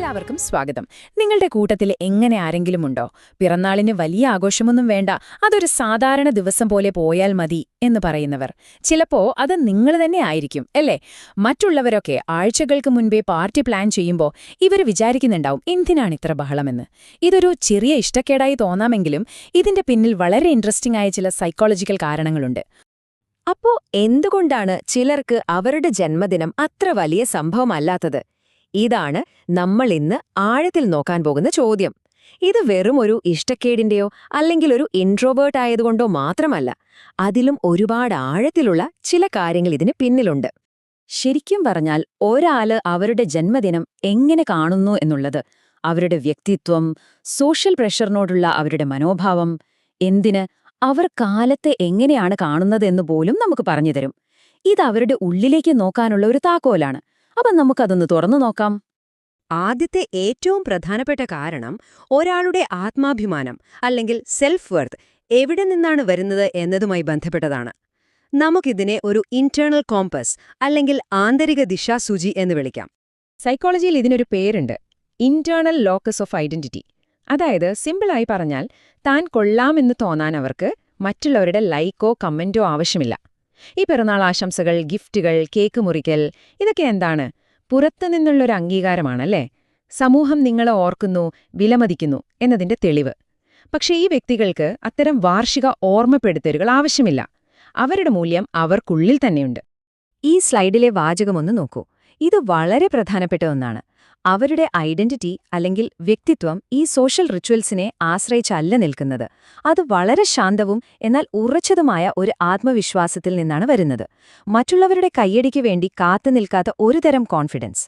എല്ലാവർക്കും സ്വാഗതം. നിങ്ങളുടെ കൂട്ടത്തിൽ എങ്ങനെ ആരെങ്കിലും ഉണ്ടോ പിറന്നാളിന് വലിയ ആഘോഷമൊന്നും വേണ്ട, അതൊരു സാധാരണ ദിവസം പോലെ പോയാൽ മതി എന്ന് പറയുന്നവർ? ചിലപ്പോ അത് നിങ്ങൾ തന്നെ ആയിരിക്കും അല്ലേ? മറ്റുള്ളവരൊക്കെ ആഴ്ചകൾക്ക് മുൻപേ പാർട്ടി പ്ലാൻ ചെയ്യുമ്പോൾ ഇവർ വിചാരിക്കുന്നുണ്ടാവും എന്തിനാണ് ഇത്ര ബഹളമെന്ന്. ഇതൊരു ചെറിയ ഇഷ്ടക്കേടായി തോന്നാമെങ്കിലും ഇതിന്റെ പിന്നിൽ വളരെ ഇൻട്രസ്റ്റിംഗ് ആയ ചില സൈക്കോളജിക്കൽ കാരണങ്ങളുണ്ട്. അപ്പോ എന്തുകൊണ്ടാണ് ചിലർക്ക് അവരുടെ ജന്മദിനം അത്ര വലിയ സംഭവമല്ലാത്തത്? ഇതാണ് നമ്മൾ ഇന്ന് ആഴത്തിൽ നോക്കാൻ പോകുന്ന ചോദ്യം. ഇത് വെറും ഒരു ഇഷ്ടക്കേടിന്റെയോ അല്ലെങ്കിൽ ഒരു ഇൻട്രോവേർട്ട് ആയതുകൊണ്ടോ മാത്രമല്ല, അതിലും ഒരുപാട് ആഴത്തിലുള്ള ചില കാര്യങ്ങൾ ഇതിന് പിന്നിലുണ്ട്. ശരിക്കും പറഞ്ഞാൽ ഒരാള് അവരുടെ ജന്മദിനം എങ്ങനെ കാണുന്നു എന്നുള്ളത്, അവരുടെ വ്യക്തിത്വം, സോഷ്യൽ പ്രഷറിനോടുള്ള അവരുടെ മനോഭാവം, എന്തിന് അവർ കാലത്തെ എങ്ങനെയാണ് കാണുന്നതെന്ന് പോലും നമുക്ക് പറഞ്ഞുതരും. ഇത് അവരുടെ ഉള്ളിലേക്ക് നോക്കാനുള്ള ഒരു താക്കോലാണ്. അപ്പം നമുക്കതൊന്ന് തുറന്നു നോക്കാം. ആദ്യത്തെ ഏറ്റവും പ്രധാനപ്പെട്ട കാരണം ഒരാളുടെ ആത്മാഭിമാനം അല്ലെങ്കിൽ സെൽഫ് വർത്ത് എവിടെ നിന്നാണ് വരുന്നത് എന്നതുമായി ബന്ധപ്പെട്ടതാണ്. നമുക്കിതിനെ ഒരു ഇന്റേണൽ കോമ്പസ് അല്ലെങ്കിൽ ആന്തരിക ദിശാസൂചി എന്ന് വിളിക്കാം. സൈക്കോളജിയിൽ ഇതിനൊരു പേരുണ്ട്, ഇന്റേണൽ ലോക്കസ് ഓഫ് ഐഡന്റിറ്റി. അതായത് സിമ്പിളായി പറഞ്ഞാൽ, താൻ കൊള്ളാമെന്ന് തോന്നാൻ അവർക്ക് മറ്റുള്ളവരുടെ ലൈക്കോ കമന്റോ ആവശ്യമില്ല. ഈ പിറന്നാൾ ആശംസകൾ, ഗിഫ്റ്റുകൾ, കേക്ക് മുറിക്കൽ, ഇതൊക്കെ എന്താണ്? പുറത്തുനിന്നുള്ളൊരു അംഗീകാരമാണല്ലേ? സമൂഹം നിങ്ങളെ ഓർക്കുന്നു, വിലമതിക്കുന്നു എന്നതിന്റെ തെളിവ്. പക്ഷേ ഈ വ്യക്തികൾക്ക് അത്തരം വാർഷിക ഓർമ്മപ്പെടുത്തലുകൾ ആവശ്യമില്ല. അവരുടെ മൂല്യം അവർക്കുള്ളിൽ തന്നെയുണ്ട്. ഈ സ്ലൈഡിലെ വാചകമൊന്ന് നോക്കൂ. ഇത് വളരെ പ്രധാനപ്പെട്ട ഒന്നാണ്. അവരുടെ ഐഡന്റിറ്റി അല്ലെങ്കിൽ വ്യക്തിത്വം ഈ സോഷ്യൽ റിച്വൽസിനെ ആശ്രയിച്ചല്ല നിൽക്കുന്നത്. അത് വളരെ ശാന്തവും എന്നാൽ ഉറച്ചതുമായ ഒരു ആത്മവിശ്വാസത്തിൽ നിന്നാണ് വരുന്നത്. മറ്റുള്ളവരുടെ കയ്യടിക്ക് വേണ്ടി കാത്തുനിൽക്കാത്ത ഒരുതരം കോൺഫിഡൻസ്.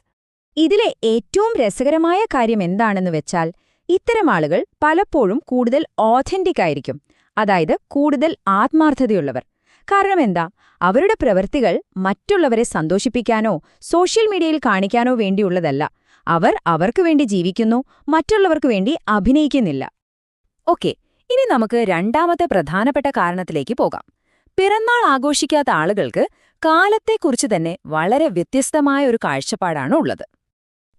ഇതിലെ ഏറ്റവും രസകരമായ കാര്യം എന്താണെന്ന് വെച്ചാൽ, ഇത്തരം ആളുകൾ പലപ്പോഴും കൂടുതൽ ഓഥന്റിക് ആയിരിക്കും, അതായത് കൂടുതൽ ആത്മാർത്ഥതയുള്ളവർ. കാരണം എന്താ? അവരുടെ പ്രവൃത്തികൾ മറ്റുള്ളവരെ സന്തോഷിപ്പിക്കാനോ സോഷ്യൽ മീഡിയയിൽ കാണിക്കാനോ വേണ്ടിയുള്ളതല്ല. അവർ അവർക്ക് വേണ്ടി ജീവിക്കുന്നു, മറ്റുള്ളവർക്ക് വേണ്ടി അഭിനയിക്കുന്നില്ല. ഓക്കെ, ഇനി നമുക്ക് രണ്ടാമത്തെ പ്രധാനപ്പെട്ട കാരണത്തിലേക്ക് പോകാം. പിറന്നാൾ ആഘോഷിക്കാത്ത ആളുകൾക്ക് കാലത്തെക്കുറിച്ച് തന്നെ വളരെ വ്യത്യസ്തമായ ഒരു കാഴ്ചപ്പാടാണ് ഉള്ളത്.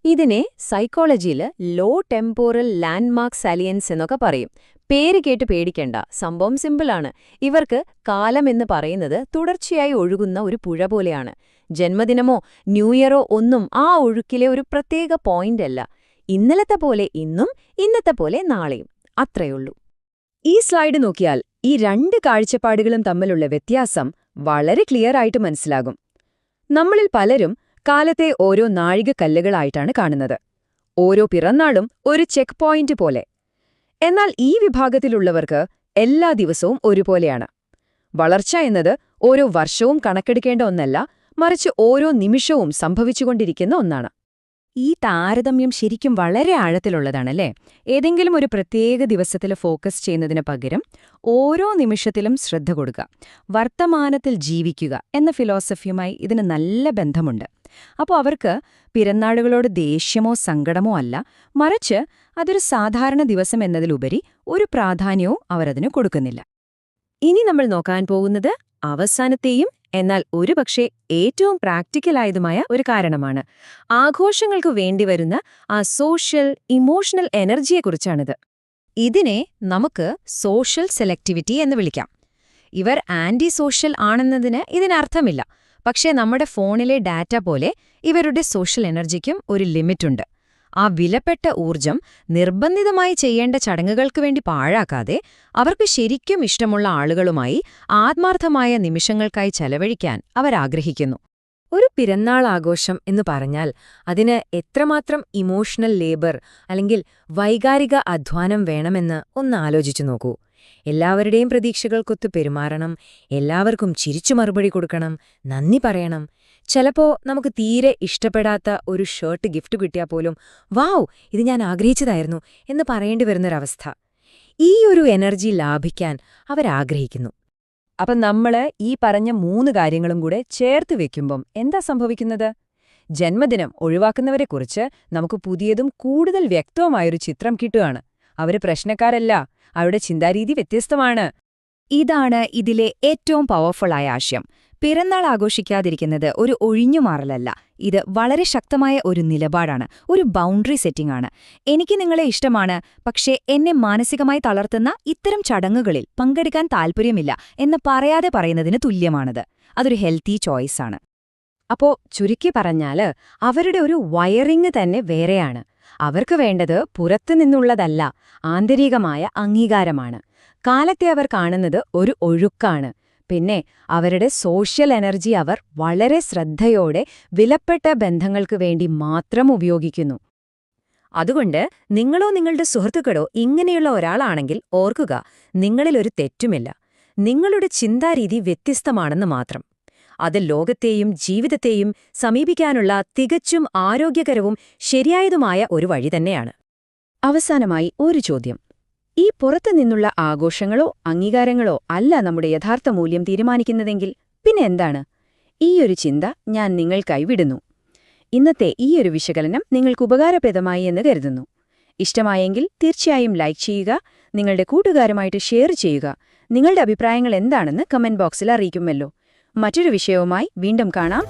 ഇതിനെ സൈക്കോളജിയിൽ ലോ ടെമ്പോറൽ ലാൻഡ്മാർക്ക് സാലിയൻസ് എന്നൊക്കെ പറയും. പേര് കേട്ട് പേടിക്കേണ്ട, സംഭവം സിമ്പിളാണ്. ഇവർക്ക് കാലം എന്ന് പറയുന്നത് തുടർച്ചയായി ഒഴുകുന്ന ഒരു പുഴ പോലെയാണ്. ജന്മദിനമോ ന്യൂ ഇയറോ ഒന്നും ആ ഒഴുക്കിലെ ഒരു പ്രത്യേക പോയിന്റ് അല്ല. ഇന്നലത്തെ പോലെ ഇന്നും, ഇന്നത്തെ പോലെ നാളെയും, അത്രയുള്ളൂ. ഈ സ്ലൈഡ് നോക്കിയാൽ ഈ രണ്ട് കാഴ്ചപ്പാടുകളും തമ്മിലുള്ള വ്യത്യാസം വളരെ ക്ലിയർ ആയിട്ട് മനസ്സിലാകും. നമ്മളിൽ പലരും കാലത്തെ ഓരോ നാഴികക്കല്ലുകളായിട്ടാണ് കാണുന്നത്, ഓരോ പിറന്നാളും ഒരു ചെക്ക് പോയിന്റ് പോലെ. എന്നാൽ ഈ വിഭാഗത്തിലുള്ളവർക്ക് എല്ലാ ദിവസവും ഒരുപോലെയാണ്. വളർച്ച എന്നത് ഓരോ വർഷവും കണക്കെടുക്കേണ്ട ഒന്നല്ല, മറിച്ച് ഓരോ നിമിഷവും സംഭവിച്ചുകൊണ്ടിരിക്കുന്ന ഒന്നാണ്. ഈ താരതമ്യം ശരിക്കും വളരെ ആഴത്തിലുള്ളതാണല്ലേ? ഏതെങ്കിലും ഒരു പ്രത്യേക ദിവസത്തിൽ ഫോക്കസ് ചെയ്യുന്നതിന് പകരം ഓരോ നിമിഷത്തിലും ശ്രദ്ധ കൊടുക്കുക, വർത്തമാനത്തിൽ ജീവിക്കുക എന്ന ഫിലോസഫിയുമായി ഇതിന് നല്ല ബന്ധമുണ്ട്. അപ്പോൾ അവർക്ക് പിറന്നാളുകളോട് ദേഷ്യമോ സങ്കടമോ അല്ല, മറിച്ച് അതൊരു സാധാരണ ദിവസം എന്നതിലുപരി ഒരു പ്രാധാന്യവും അവരതിന് കൊടുക്കുന്നില്ല. ഇനി നമ്മൾ നോക്കാൻ പോകുന്നത് അവസാനത്തെയും എന്നാൽ ഒരുപക്ഷെ ഏറ്റവും പ്രാക്ടിക്കലായതുമായ ഒരു കാരണമാണ്. ആഘോഷങ്ങൾക്ക് വേണ്ടിവരുന്ന ആ സോഷ്യൽ ഇമോഷണൽ എനർജിയെക്കുറിച്ചാണിത്. ഇതിനെ നമുക്ക് സോഷ്യൽ സെലക്ടിവിറ്റി എന്ന് വിളിക്കാം. ഇവർ ആന്റി സോഷ്യൽ ആണെന്നതിന് ഇതിനർത്ഥമില്ല. പക്ഷേ നമ്മുടെ ഫോണിലെ ഡാറ്റ പോലെ ഇവരുടെ സോഷ്യൽ എനർജിക്കും ഒരു ലിമിറ്റുണ്ട്. ആ വിലപ്പെട്ട ഊർജം നിർബന്ധിതമായി ചെയ്യേണ്ട ചടങ്ങുകൾക്ക് വേണ്ടി പാഴാക്കാതെ അവർക്ക് ശരിക്കും ഇഷ്ടമുള്ള ആളുകളുമായി ആത്മാർത്ഥമായ നിമിഷങ്ങൾക്കായി ചെലവഴിക്കാൻ അവരാഗ്രഹിക്കുന്നു. ഒരു പിറന്നാൾ ആഘോഷം എന്ന് പറഞ്ഞാൽ അതിന് എത്രമാത്രം ഇമോഷണൽ ലേബർ അല്ലെങ്കിൽ വൈകാരിക അധ്വാനം വേണമെന്ന് ഒന്ന് ആലോചിച്ചു നോക്കൂ. എല്ലാവരുടെയും പ്രതീക്ഷകൾക്കൊത്ത് പെരുമാറണം, എല്ലാവർക്കും ചിരിച്ചു മറുപടി കൊടുക്കണം, നന്ദി പറയണം. ചിലപ്പോ നമുക്ക് തീരെ ഇഷ്ടപ്പെടാത്ത ഒരു ഷർട്ട് ഗിഫ്റ്റ് കിട്ടിയാൽ പോലും വാവ്, ഇത് ഞാൻ ആഗ്രഹിച്ചതായിരുന്നു എന്ന് പറയേണ്ടി വരുന്നൊരവസ്ഥ. ഈ ഒരു എനർജി ലാഭിക്കാൻ അവരാഗ്രഹിക്കുന്നു. അപ്പം നമ്മള് ഈ പറഞ്ഞ 3 കാര്യങ്ങളും കൂടെ ചേർത്ത് വെക്കുമ്പം എന്താ സംഭവിക്കുന്നത്? ജന്മദിനം ഒഴിവാക്കുന്നവരെക്കുറിച്ച് നമുക്ക് പുതിയതും കൂടുതൽ വ്യക്തവുമായൊരു ചിത്രം കിട്ടുകയാണ്. അവര് പ്രശ്നക്കാരല്ല, അവരുടെ ചിന്താരീതി വ്യത്യസ്തമാണ്. ഇതാണ് ഇതിലെ ഏറ്റവും പവർഫുള്ളായ ആശയം. പിറന്നാൾ ആഘോഷിക്കാതിരിക്കുന്നത് ഒരു ഒഴിഞ്ഞുമാറലല്ല, ഇത് വളരെ ശക്തമായ ഒരു നിലപാടാണ്, ഒരു ബൗണ്ടറി സെറ്റിംഗ് ആണ്. എനിക്ക് നിങ്ങളെ ഇഷ്ടമാണ്, പക്ഷേ എന്നെ മാനസികമായി തളർത്തുന്ന ഇത്തരം ചടങ്ങുകളിൽ പങ്കെടുക്കാൻ താൽപ്പര്യമില്ല എന്ന് പറയാതെ പറയുന്നതിന് തുല്യമാണത്. അതൊരു ഹെൽത്തി ചോയ്സാണ്. അപ്പോ ചുരുക്കി പറഞ്ഞാല് അവരുടെ ഒരു വയറിംഗ് തന്നെ വേറെയാണ്. അവർക്ക് വേണ്ടത് പുറത്തുനിന്നുള്ളതല്ല, ആന്തരികമായ അംഗീകാരമാണ്. കാലത്തെ അവർ കാണുന്നത് ഒരു ഒഴുക്കാണ്. പിന്നെ അവരുടെ സോഷ്യൽ എനർജി അവർ വളരെ ശ്രദ്ധയോടെ വിലപ്പെട്ട ബന്ധങ്ങൾക്ക് വേണ്ടി മാത്രം ഉപയോഗിക്കുന്നു. അതുകൊണ്ട് നിങ്ങളോ നിങ്ങളുടെ സുഹൃത്തുക്കളോ ഇങ്ങനെയുള്ള ഒരാളാണെങ്കിൽ ഓർക്കുക, നിങ്ങളിലൊരു തെറ്റുമില്ല. നിങ്ങളുടെ ചിന്താരീതി വ്യത്യസ്തമാണെന്ന് മാത്രം. അത് ലോകത്തെയും ജീവിതത്തെയും സമീപിക്കാനുള്ള തികച്ചും ആരോഗ്യകരവും ശരിയായതുമായ ഒരു വഴി തന്നെയാണ്. അവസാനമായി ഒരു ചോദ്യം. ഈ പുറത്തുനിന്നുള്ള ആഘോഷങ്ങളോ അംഗീകാരങ്ങളോ അല്ല നമ്മുടെ യഥാർത്ഥ മൂല്യം തീരുമാനിക്കുന്നതെങ്കിൽ പിന്നെ എന്താണ്? ഈയൊരു ചിന്ത ഞാൻ നിങ്ങൾക്കായി വിടുന്നു. ഇന്നത്തെ ഈയൊരു വിശകലനം നിങ്ങൾക്ക് ഉപകാരപ്രദമായി എന്ന് കരുതുന്നു. ഇഷ്ടമായെങ്കിൽ തീർച്ചയായും ലൈക്ക് ചെയ്യുക, നിങ്ങളുടെ കൂട്ടുകാരുമായിട്ട് ഷെയർ ചെയ്യുക. നിങ്ങളുടെ അഭിപ്രായങ്ങൾ എന്താണെന്ന് കമന്റ് ബോക്സിൽ അറിയിക്കുമല്ലോ. മറ്റൊരു വിഷയവുമായി വീണ്ടും കാണാം.